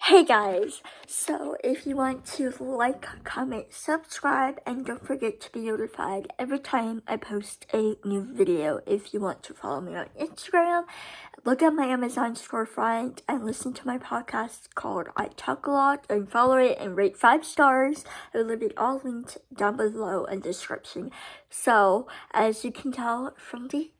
Hey guys, so if you want to like, comment, subscribe, and don't forget to be notified every time I post a new video. If you want to follow me on Instagram, look at my Amazon storefront and listen to my podcast called I Talk A Lot and follow it and rate 5 stars. I will leave it all linked down below in the description. So, as you can tell from the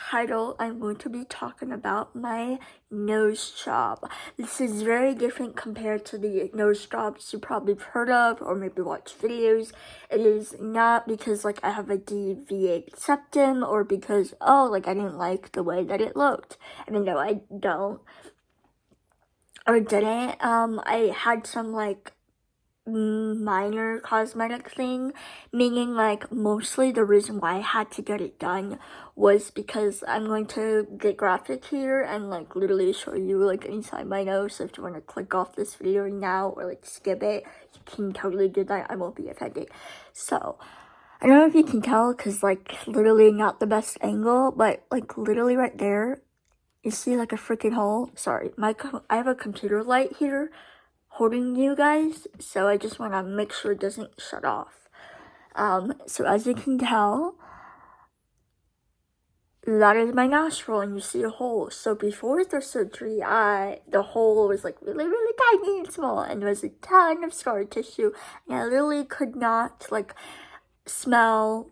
title, I'm going to be talking about my nose job. This is very different compared to the nose jobs you probably heard of or maybe watched videos. It is not because I have a deviated septum or because I didn't like the way that it looked. I mean, no, I don't or didn't. I had some minor cosmetic thing, meaning mostly the reason why I had to get it done was because I'm going to get graphic here and literally show you inside my nose. So if you want to click off this video now or skip it, you can totally do that. I won't be offended. So I don't know if you can tell because literally not the best angle, but literally right there you see a freaking hole. Sorry, I have a computer light here holding you guys, so I just want to make sure it doesn't shut off. So as you can tell, that is my nostril, and you see a hole. So before the surgery, the hole was really, really tiny and small, and there was a ton of scar tissue, and I literally could not smell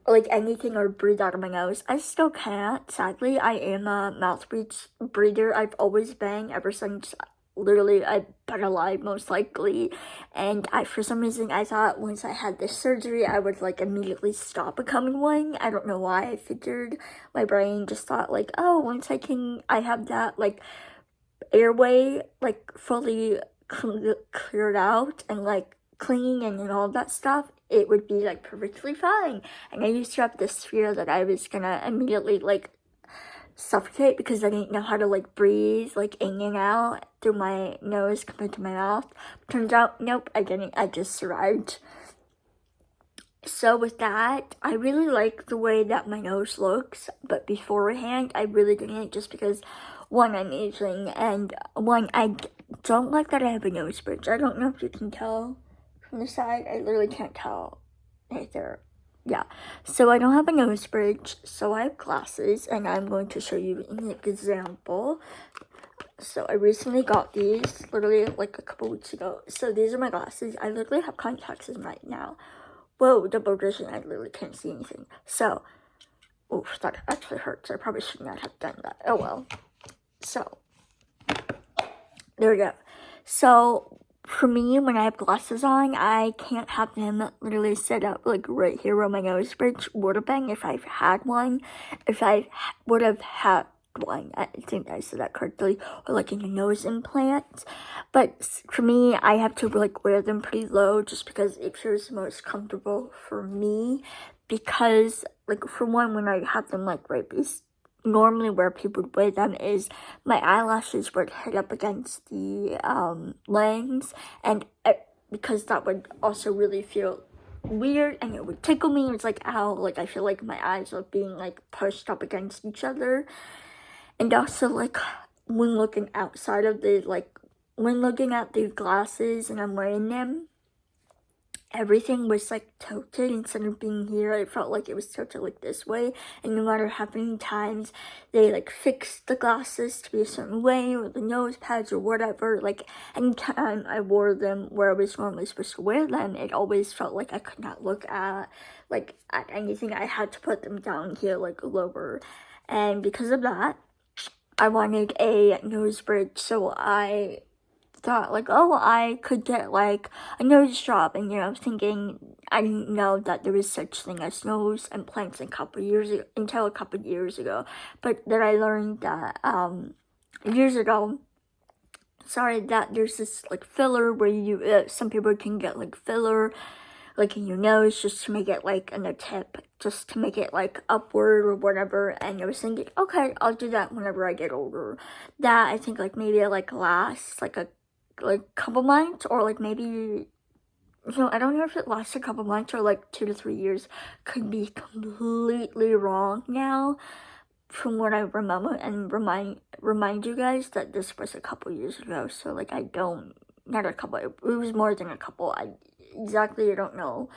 anything or breathe out of my nose. I still can't. Sadly, I am a mouth breather. I've always been ever since. Literally, I've been alive most likely, and for some reason I thought once I had this surgery I would immediately stop becoming one. I don't know why. I figured my brain just thought once I have that airway fully cleared out and clean and all that stuff, it would be perfectly fine. And I used to have this fear that I was gonna immediately suffocate because I didn't know how to breathe in and out through my nose compared to my mouth. Turns out, nope, I didn't. I just survived. So with that, I really like the way that my nose looks, but beforehand, I really didn't, just because, one, I'm aging, and one, I don't like that I have a nose bridge. I don't know if you can tell from the side. I literally can't tell right there. Yeah, so I don't have a nose bridge, so I have glasses, and I'm going to show you an example. So I recently got these, literally a couple weeks ago. So these are my glasses. I literally have contacts in right now. Whoa, double vision, I literally can't see anything. So, oof, that actually hurts. I probably should not have done that. Oh well. So, there we go. So, for me, when I have glasses on, I can't have them literally set up right here where my nose bridge would have been if I've had one. If I would have had one, I think I said that correctly, or in a nose implant. But for me, I have to wear them pretty low just because it feels most comfortable for me. Because for one, when I have them right normally where people would wear them is my eyelashes would hit up against the lens, and because that would also really feel weird and it would tickle me. It's ow, I feel my eyes are being pushed up against each other. And also when looking outside of the when looking at the glasses and I'm wearing them, everything was tilted. Instead of being here, I felt it was tilted this way. And no matter how many times they fixed the glasses to be a certain way, or the nose pads or whatever, anytime I wore them where I was normally supposed to wear them, it always felt I could not look at at anything. I had to put them down here lower. And because of that, I wanted a nose bridge, so I thought I could get a nose job. And I was thinking, I didn't know that there was such thing as nose implants until a couple years ago. But then I learned that years ago, that there's this filler where you some people can get filler in your nose just to make it in a tip, just to make it upward or whatever. And I was thinking, okay, I'll do that whenever I get older. That I think maybe it lasts a couple months, or maybe, I don't know if it lasts a couple months or 2 to 3 years. Could be completely wrong now, from what I remember, and remind you guys that this was a couple years ago, so like I don't, not a couple, it was more than a couple. I don't know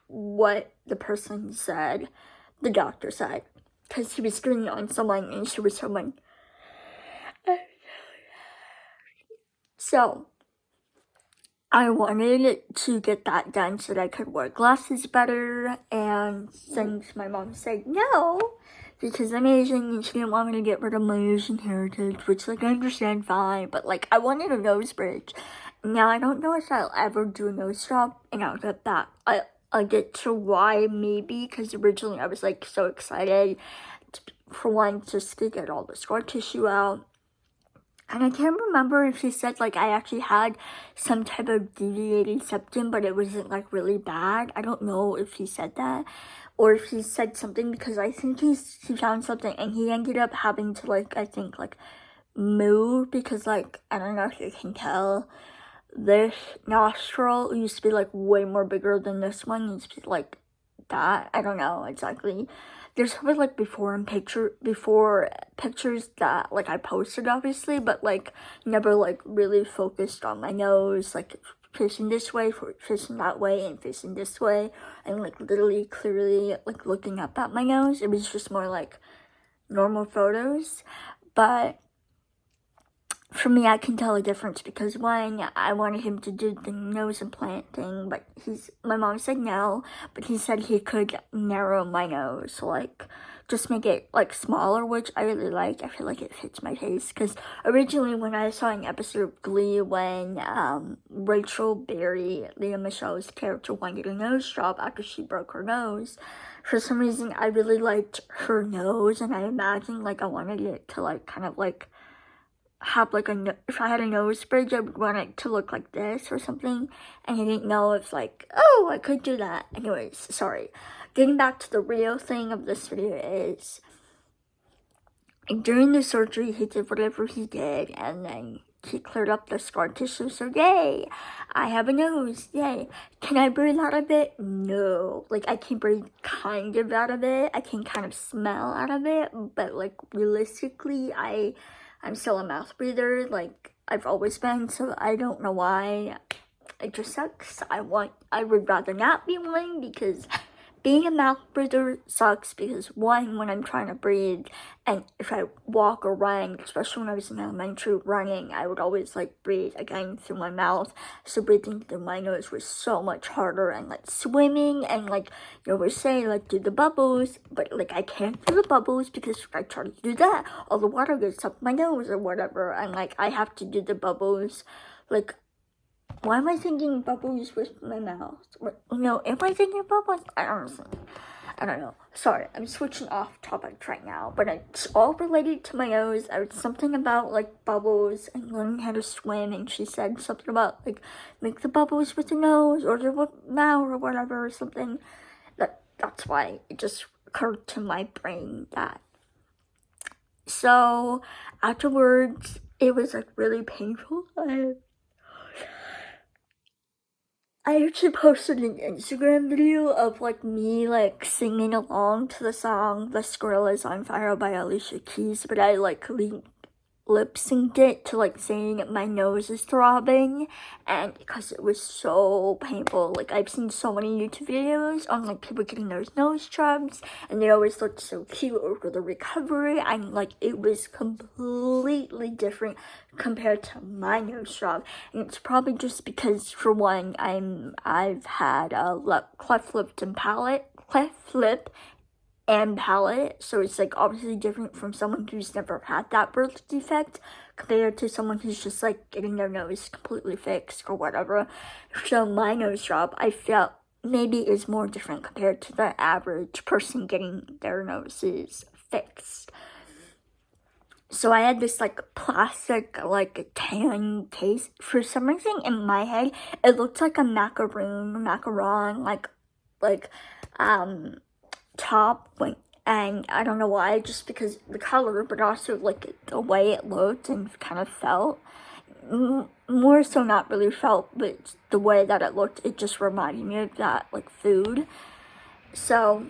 what the person said, the doctor said, because he was doing it on someone and she was someone. So I wanted to get that done so that I could wear glasses better, and since my mom said no, because I'm Asian and she didn't want me to get rid of my Asian heritage, which like I understand fine, but like I wanted a nose bridge. Now I don't know if I'll ever do a nose job, and I'll get that. I'll get to why maybe, because originally I was like so excited for one, just to get all the scar tissue out. And I can't remember if he said, like, I actually had some type of deviated septum, but it wasn't, like, really bad. I don't know if he said that, or if he said something, because I think he found something, and he ended up having to, like, I think, like, move, because, like, I don't know if you can tell, this nostril used to be, like, way more bigger than this one. It used to be, like, that. I don't know exactly. There's probably like before pictures that like I posted, obviously, but like never like really focused on my nose, like facing this way, facing that way, and facing this way, and like literally clearly like looking up at my nose. It was just more like normal photos, but for me, I can tell a difference, because one, I wanted him to do the nose implant thing, but my mom said no, but he said he could narrow my nose, like, just make it, like, smaller, which I really like. I feel like it fits my face, because originally when I saw an episode of Glee when, Rachel Berry, Lea Michele's character, wanted a nose job after she broke her nose, for some reason, I really liked her nose, and I imagined, like, I wanted it to, like, kind of, like, have like if I had a nose bridge, I would want it to look like this or something, and I didn't know if like, oh, I could do that. Anyways, sorry. Getting back to the real thing of this video is, during the surgery, he did whatever he did, and then he cleared up the scar tissue, so yay! I have a nose, yay! Can I breathe out of it? No. Like, I can breathe kind of out of it, I can kind of smell out of it, but like, realistically, I'm still a mouth breather, like I've always been, so I don't know why. It just sucks. I would rather not be one, because being a mouth breather sucks, because one, when I'm trying to breathe, and if I walk or run, especially when I was in elementary running, I would always like breathe again through my mouth, so breathing through my nose was so much harder. And like swimming, and like you always say like do the bubbles, but like I can't do the bubbles, because if I try to do that, all the water gets up my nose or whatever, and like I have to do the bubbles. Like, why am I thinking bubbles with my mouth? No, am I thinking bubbles? I don't know. Sorry, I'm switching off topic right now, but it's all related to my nose. I was something about like bubbles and learning how to swim, and she said something about like make the bubbles with the nose or the mouth or whatever or something. That's why it just occurred to my brain that. So afterwards, it was like really painful. I actually posted an Instagram video of like me like singing along to the song "The Squirrel Is on Fire" by Alicia Keys, but I like lip synced it to like saying my nose is throbbing, and because it was so painful. Like, I've seen so many YouTube videos on like people getting their nose jobs, and they always looked so cute over the recovery, and like it was completely different compared to my nose job. And it's probably just because, for one, I've had a cleft lip and palate, so it's like obviously different from someone who's never had that birth defect compared to someone who's just like getting their nose completely fixed or whatever. So my nose job, I felt maybe is more different compared to the average person getting their noses fixed. So I had this like plastic like tan case. For some reason in my head it looked like a macaron like top, and I don't know why, just because the color, but also like the way it looked and kind of felt. More so not really felt, but the way that it looked, it just reminded me of that like food. So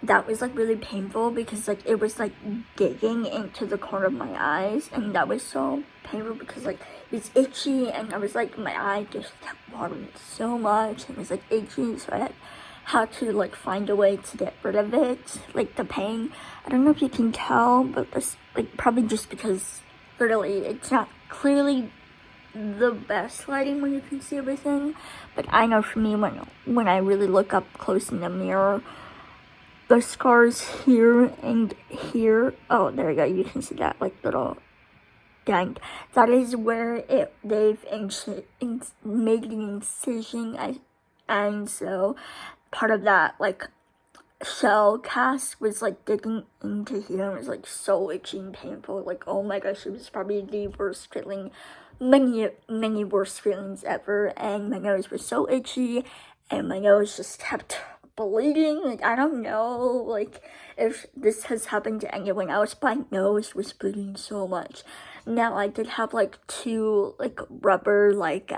that was like really painful because like it was like digging into the corner of my eyes, and that was so painful because like it was itchy, and I was like, my eye just kept watering so much, and it was like itchy, so I had to like find a way to get rid of it, like the pain. I don't know if you can tell, but this, like, probably just because literally it's not clearly the best lighting when you can see everything, but I know for me, when I really look up close in the mirror, the scars here and here, oh, there you go, you can see that like little dent. That is where they've made the incision, and so part of that like shell cast was like digging into here, and it was like so itchy and painful. Like, oh my gosh, it was probably the worst feeling, many worst feelings ever. And my nose was so itchy, and my nose just kept bleeding. Like, I don't know like if this has happened to anyone else, but my nose was bleeding so much. Now I did have like 2 like rubber like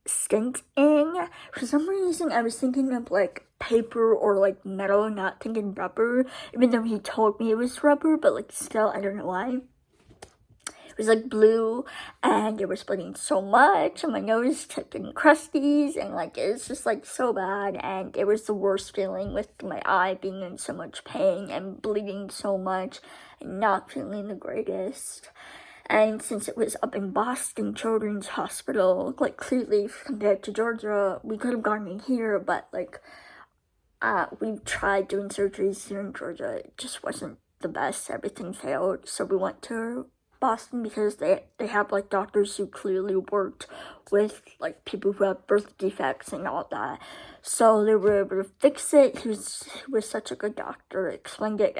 stint in. For some reason I was thinking of like paper or like metal, not thinking rubber, even though he told me it was rubber, but like still, I don't know why. It was like blue, and it was bleeding so much, and my nose kept getting crusties, and like it was just like so bad, and it was the worst feeling with my eye being in so much pain and bleeding so much and not feeling the greatest. And since it was up in Boston Children's Hospital, like clearly compared to Georgia, we could have gone in here, but like we've tried doing surgeries here in Georgia. It just wasn't the best. Everything failed, so we went to Boston because they have like doctors who clearly worked with like people who have birth defects and all that, so they were able to fix it. He was such a good doctor, explained it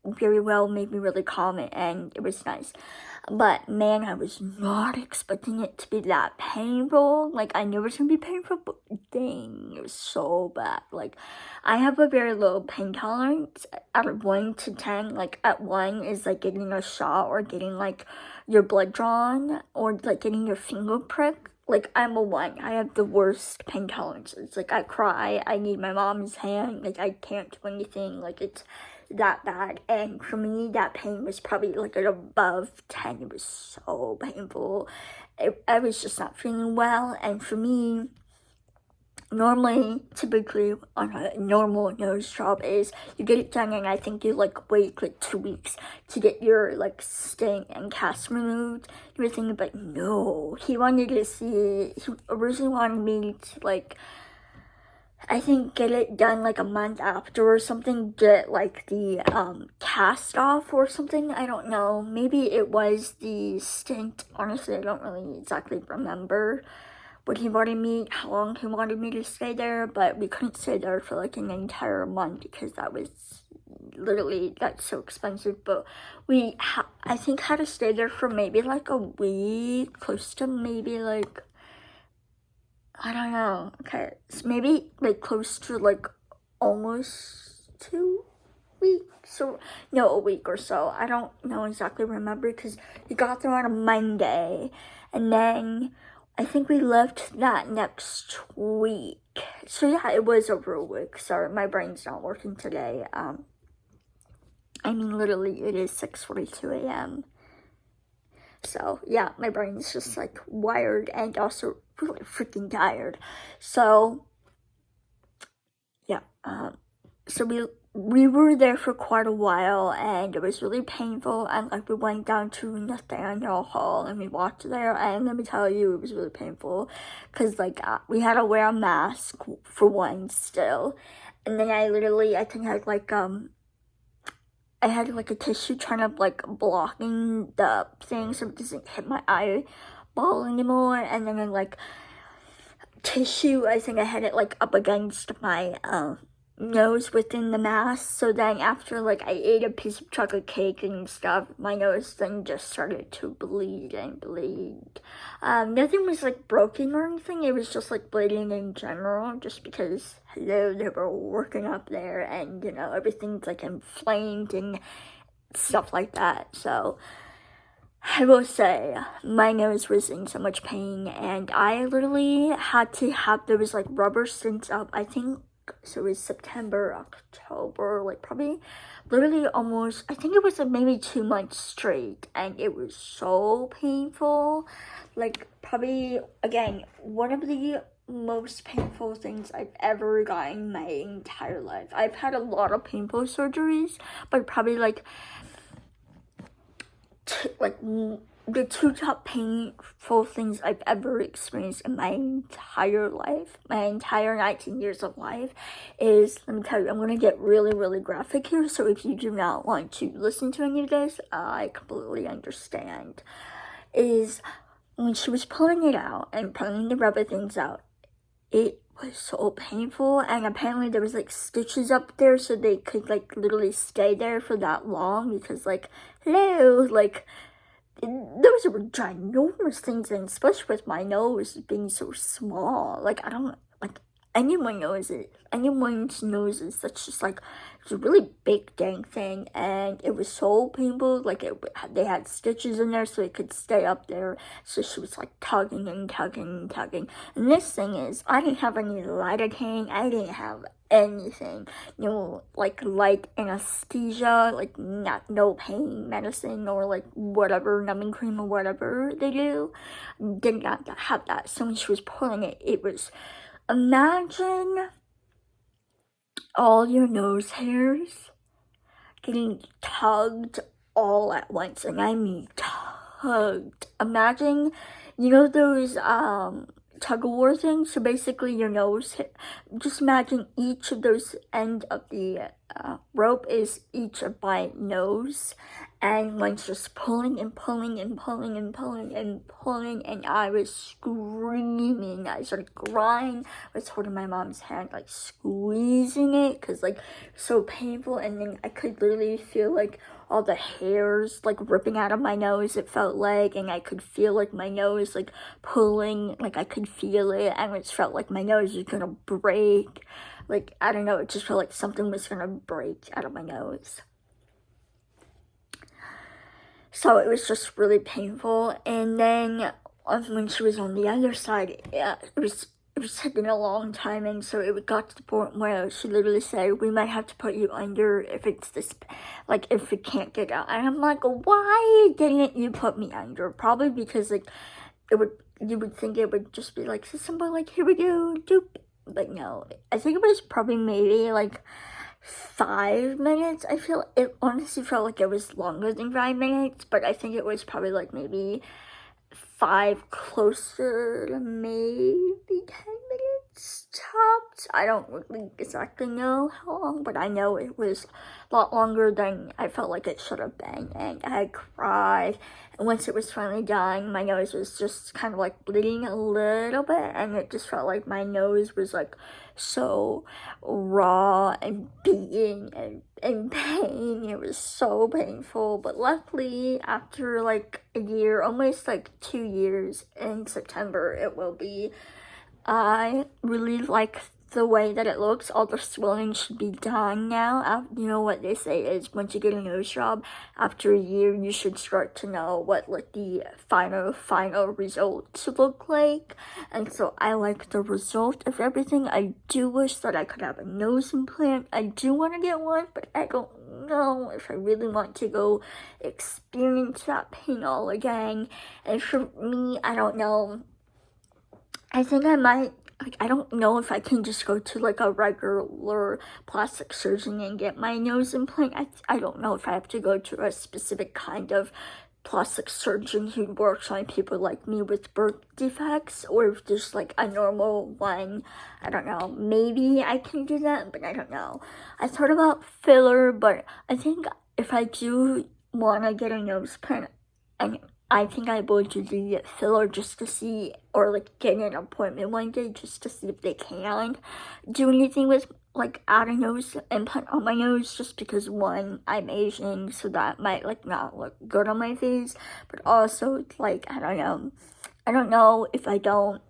very well, made me really calm, and it was nice. But man, I was not expecting it to be that painful. Like, I knew it was gonna be painful, but dang, it was so bad. Like, I have a very low pain tolerance out of 1 to 10. Like, at 1 is like getting a shot or getting like your blood drawn or like getting your finger pricked. Like, I'm a 1. I have the worst pain tolerance. It's like I cry, I need my mom's hand, like I can't do anything, like it's that bad. And for me, that pain was probably like at above 10. It was so painful. I was just not feeling well, and for me, typically on a normal nose job is you get it done, and I think you like wait like 2 weeks to get your like sting and cast removed. You were thinking, but no, he originally wanted me to like, I think, get it done like a month after or something, get like the cast off or something. I don't know, maybe it was the stint. Honestly, I don't really exactly remember what he wanted me, how long he wanted me to stay there, but we couldn't stay there for like an entire month because that's so expensive. But I think had to stay there for maybe like a week, close to maybe like, I don't know, okay, so maybe like close to like almost 2 weeks, or no, a week or so. I don't know exactly remember because we got there on a Monday, and then I think we left that next week. So yeah, it was over a week. Sorry, my brain's not working today. I mean, literally, it is 6:42 a.m. So yeah, my brain's just like wired and also really freaking tired. So yeah, so we were there for quite a while, and it was really painful. And like we went down to Nathaniel Hall and we walked there, and let me tell you, it was really painful because like we had to wear a mask for one still, and then I think I had like a tissue trying to like blocking the thing so it doesn't hit my eyeball anymore, and then like tissue, I think I had it like up against my nose within the mask. So then after like I ate a piece of chocolate cake and stuff, my nose then just started to bleed and bleed. Nothing was like broken or anything, it was just like bleeding in general, just because hello, they were working up there, and you know, everything's like inflamed and stuff like that. So I will say, my nose was in so much pain, and I literally had to have, there was like rubber stints up, I think So it was September, October, like probably literally almost, I think it was like maybe 2 months straight, and it was so painful. Like probably, again, one of the most painful things I've ever gotten in my entire life. I've had a lot of painful surgeries, but probably like the two top painful things I've ever experienced in my entire life, my entire 19 years of life, is, let me tell you, I'm going to get really, really graphic here, so if you do not want to listen to any of this, I completely understand, is when she was pulling it out and pulling the rubber things out, it was so painful, and apparently there was like stitches up there so they could like literally stay there for that long, because like, hello, like, those were ginormous things, and especially with my nose being so small, like, I don't, like, anyone's nose is such just like, it's a really big dang thing, and it was so painful, like, they had stitches in there so it could stay up there, so she was like tugging and tugging and tugging, and this thing is, I didn't have any lidocaine, I didn't have anything, like light anesthesia, like no pain medicine, or like whatever, numbing cream or whatever they do, did not have that. So when she was pulling it, it was, imagine all your nose hairs getting tugged all at once, and I mean tugged. Imagine, those tug-of-war things? So basically your nose, just imagine each of those end of the rope is each of my nose, and one's just pulling and pulling and pulling and pulling and pulling, and I was screaming. I started crying. I was holding my mom's hand, like squeezing it, because like so painful, and then I could literally feel like all the hairs like ripping out of my nose, it felt like, and I could feel like my nose like pulling, like I could feel it, and it felt like my nose was gonna break. Like, I don't know, it just felt like something was gonna break out of my nose. So it was just really painful, and then when she was on the other side, it was taking a long time, and so it got to the point where she literally said, we might have to put you under if it's this, like, if it can't get out. And I'm like, why didn't you put me under? Probably because, like, you would think it would just be like, somebody like, here we go, doop. But no, I think it was probably maybe like 5 minutes. It honestly felt like it was longer than 5 minutes, but I think it was probably like maybe 5, closer to maybe 10 minutes tops. I don't really exactly know how long, but I know it was a lot longer than I felt like it should have been, and I cried. And once it was finally done, my nose was just kind of like bleeding a little bit, and it just felt like my nose was like so raw and beaten and in pain. It was so painful, but luckily after like a year, almost like 2 years, in September it will be, I really like the way that it looks. All the swelling should be done now. You know what they say is, once you get a nose job, after a year you should start to know what like the final results look like. And so I like the result of everything. I do wish that I could have a nose implant. I do want to get one, but I don't know if I really want to go experience that pain all again. And for me, I don't know, I think I might, like, I don't know if I can just go to like a regular plastic surgeon and get my nose implant. I don't know if I have to go to a specific kind of plastic surgeon who works on people like me with birth defects, or if there's like a normal one. I don't know. Maybe I can do that, but I don't know. I thought about filler, but I think if I do want to get a nose implant, and I think I will do the filler just to see, or like get an appointment one day just to see if they can do anything with like add a nose implant on my nose, just because one, I'm Asian, so that might like not look good on my face, but also like I don't know if I don't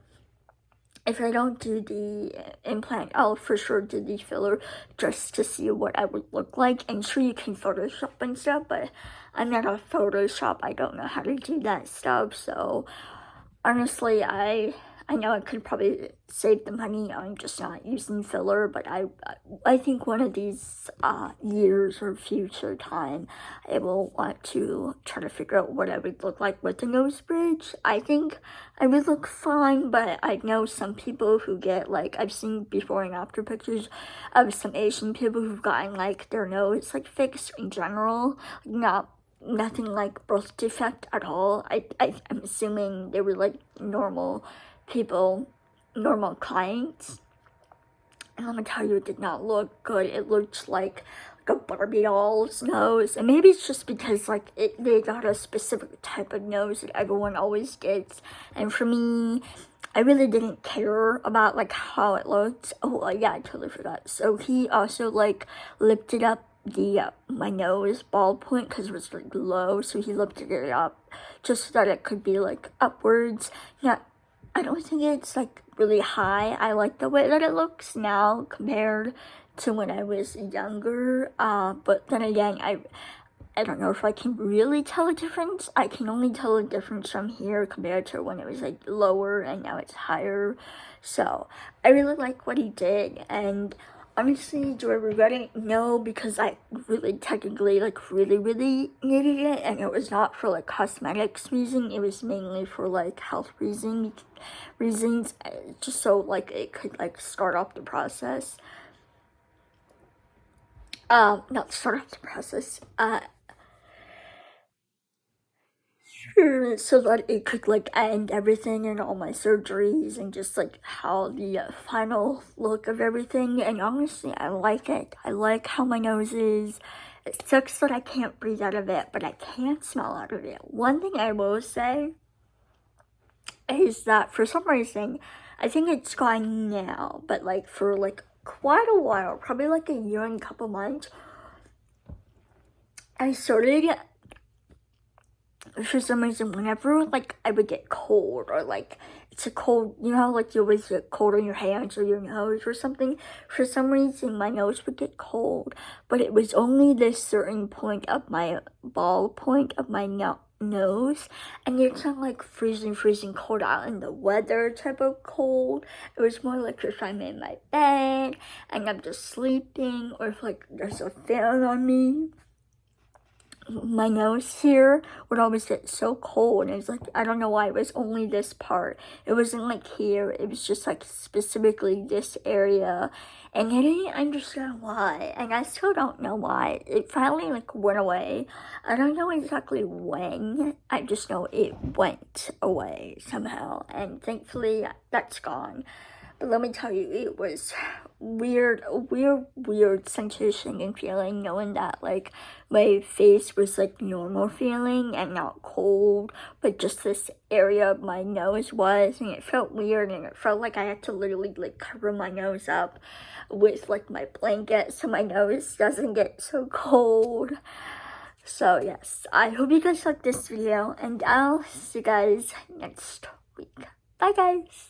do the implant, I'll for sure do the filler just to see what I would look like. And sure, you can Photoshop and stuff, but I'm not a Photoshop. I don't know how to do that stuff. So honestly, I I know I could probably save the money on just not using filler, but I think one of these years or future time, I will want to try to figure out what I would look like with a nose bridge. I think I would look fine, but I know some people who get, like, I've seen before and after pictures of some Asian people who've gotten, like, their nose, like, fixed in general, nothing like birth defect at all. I'm assuming they were, like, normal people, normal clients. And let me tell you, it did not look good. It looked like a Barbie doll's nose. And maybe it's just because, like, they got a specific type of nose that everyone always gets. And for me, I really didn't care about, like, how it looked. Oh, yeah, I totally forgot. So he also, like, lifted up my nose ball point because it was, like, low. So he lifted it up just so that it could be, like, upwards. Yeah, I don't think it's, like, really high. I like the way that it looks now compared to when I was younger. But then again, I don't know if I can really tell a difference. I can only tell a difference from here compared to when it was, like, lower and now it's higher. So I really like what he did, and honestly, do I regret it? No, because I really technically, like, really needed it, and it was not for, like, cosmetics reason. It was mainly for, like, health reasons, just so, like, it could, like, start off the process. Not start off the process, so that it could, like, end everything and all my surgeries and just, like, how the final look of everything. And honestly, I like it. I like how my nose is. It sucks that I can't breathe out of it, but I can smell out of it. One thing I will say is that for some reason, I think it's gone now, but, like, for, like, quite a while, probably like a year and a couple months, I started, for some reason, whenever, like, I would get cold, or, like, it's a cold, you know, like, you always get cold on your hands or your nose or something, for some reason, my nose would get cold, but it was only this certain point of my ball point of my nose, and it's not, like, freezing cold out in the weather type of cold. It was more like if I'm in my bed, and I'm just sleeping, or if, like, there's a fan on me. My nose here would always get so cold, and it's like, I don't know why it was only this part. It wasn't like here, it was just, like, specifically this area, and I didn't understand why, and I still don't know why. It finally, like, went away. I don't know exactly when, I just know it went away somehow, and thankfully that's gone. But let me tell you, it was weird sensation and feeling, knowing that, like, my face was, like, normal feeling and not cold, but just this area of my nose was, and it felt weird, and it felt like I had to literally, like, cover my nose up with, like, my blanket so my nose doesn't get so cold. So yes, I hope you guys liked this video, and I'll see you guys next week. Bye guys!